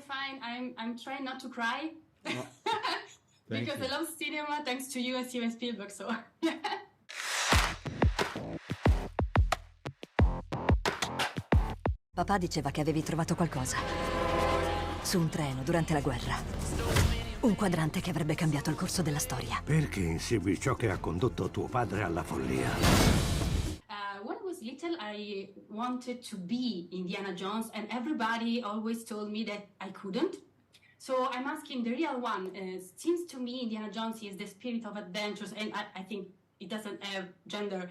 fine. I'm trying not to cry Oh, because I love cinema thanks to you and Steven Spielberg. So Papà diceva che avevi trovato qualcosa su un treno durante la guerra. Un quadrante che avrebbe cambiato il corso della storia. Perché insegui ciò che ha condotto tuo padre alla follia? when I was little, I wanted to be Indiana Jones, and everybody always told me that I couldn't. So I'm asking the real one. Seems to me Indiana Jones is the spirit of adventures, and I think it doesn't have gender.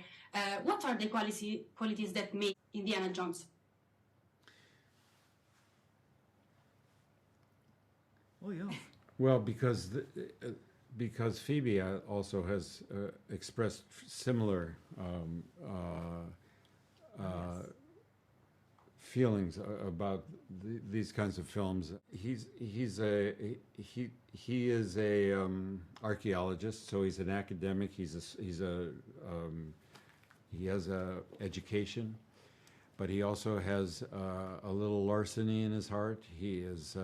What are the qualities that make Indiana Jones? Oh, yeah. Well, because Phoebe also has expressed similar feelings about these kinds of films. He is a archaeologist, so he's an academic. He has a education, but he also has a little larceny in his heart. He is.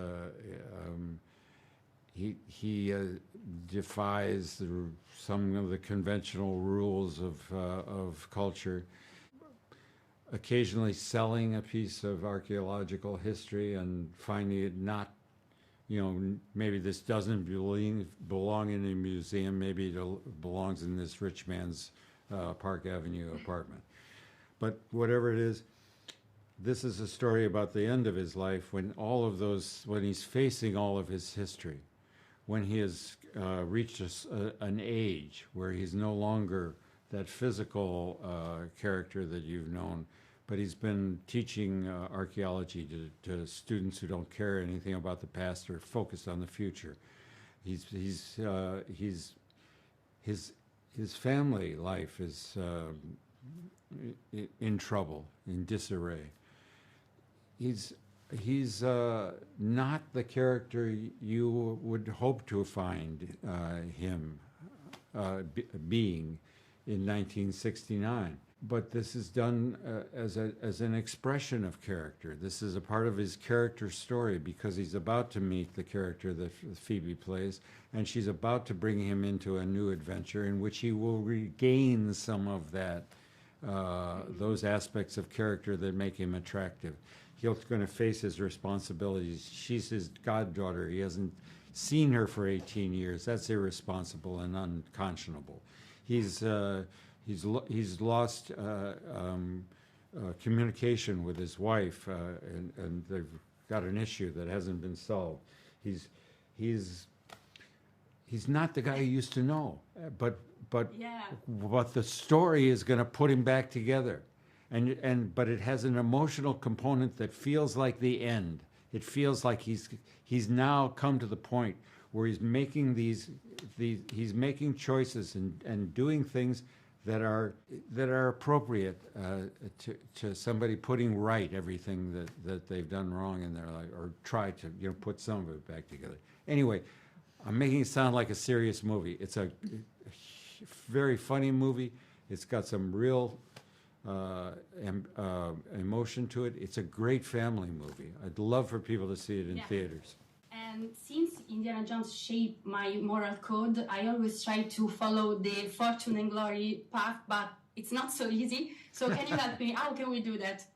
He defies some of the conventional rules of culture, occasionally selling a piece of archaeological history and finding it not, maybe this doesn't belong in a museum, maybe it belongs in this rich man's Park Avenue apartment. But whatever it is, this is a story about the end of his life when he's facing all of his history, when he has reached an age where he's no longer that physical character that you've known, but he's been teaching archaeology to students who don't care anything about the past or focused on the future. His family life is in trouble, in disarray. He's not the character you would hope to find him being in 1969. But this is done as an expression of character. This is a part of his character story because he's about to meet the character that Phoebe plays, and she's about to bring him into a new adventure in which he will regain some of that, those aspects of character that make him attractive. He's going to face his responsibilities. She's his goddaughter. He hasn't seen her for 18 years. That's irresponsible and unconscionable. He's lost communication with his wife, and they've got an issue that hasn't been solved. He's not the guy you used to know, but the story is going to put him back together. But it has an emotional component that feels like the end. It feels like he's now come to the point where he's making he's making choices and doing things that are appropriate to somebody putting right everything that they've done wrong in their life, or try to put some of it back together. Anyway, I'm making it sound like a serious movie. It's a very funny movie. It's got some real emotion to it. It's a great family movie. I'd love for people to see it in theaters. And since Indiana Jones shaped my moral code, I always try to follow the fortune and glory path, but it's not so easy. So can you help me? How can we do that?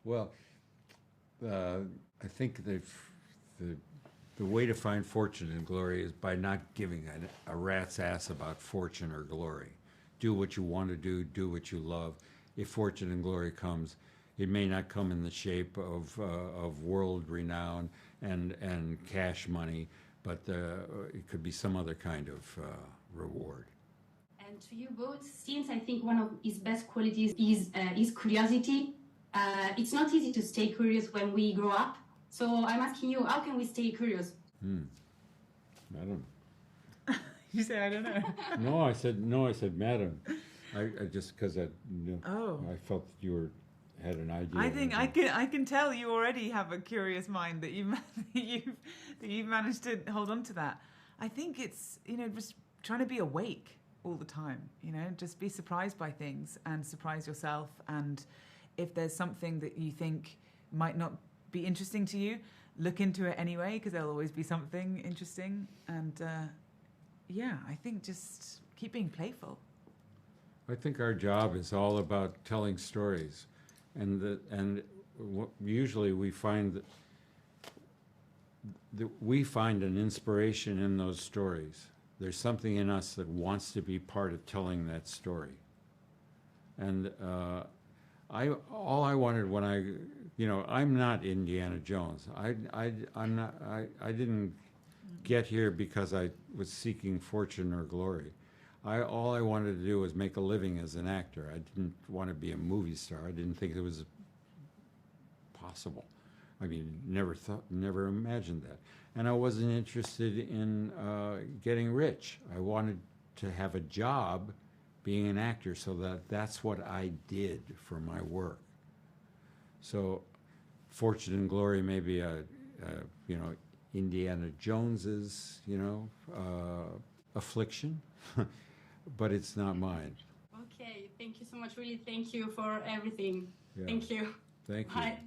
Well, I think the way to find fortune and glory is by not giving a rat's ass about fortune or glory. Do what you want to do what you love. If fortune and glory comes, it may not come in the shape of world renown and cash money, but it could be some other kind of reward. And to you both, since I think one of his best qualities is curiosity, it's not easy to stay curious when we grow up. So I'm asking you, how can we stay curious? Madam. You say, I don't know. No, I said madam. I just because I felt that you had an idea. I think I can tell you already have a curious mind that you've managed to hold on to that. I think it's just trying to be awake all the time. Just be surprised by things and surprise yourself. And if there's something that you think might not be interesting to you, look into it anyway, because there'll always be something interesting. And yeah, I think just keep being playful. I think our job is all about telling stories, and usually we find that we find an inspiration in those stories. There's something in us that wants to be part of telling that story. And all I wanted when I'm not Indiana Jones. I didn't get here because I was seeking fortune or glory. All I wanted to do was make a living as an actor. I didn't want to be a movie star. I didn't think it was possible. I mean, never imagined that. And I wasn't interested in getting rich. I wanted to have a job being an actor, so that's what I did for my work. So fortune and glory may be Indiana Jones's, affliction, but it's not mine. Okay, thank you so much. Really, thank you for everything. Yeah. Thank you. Thank you. Bye.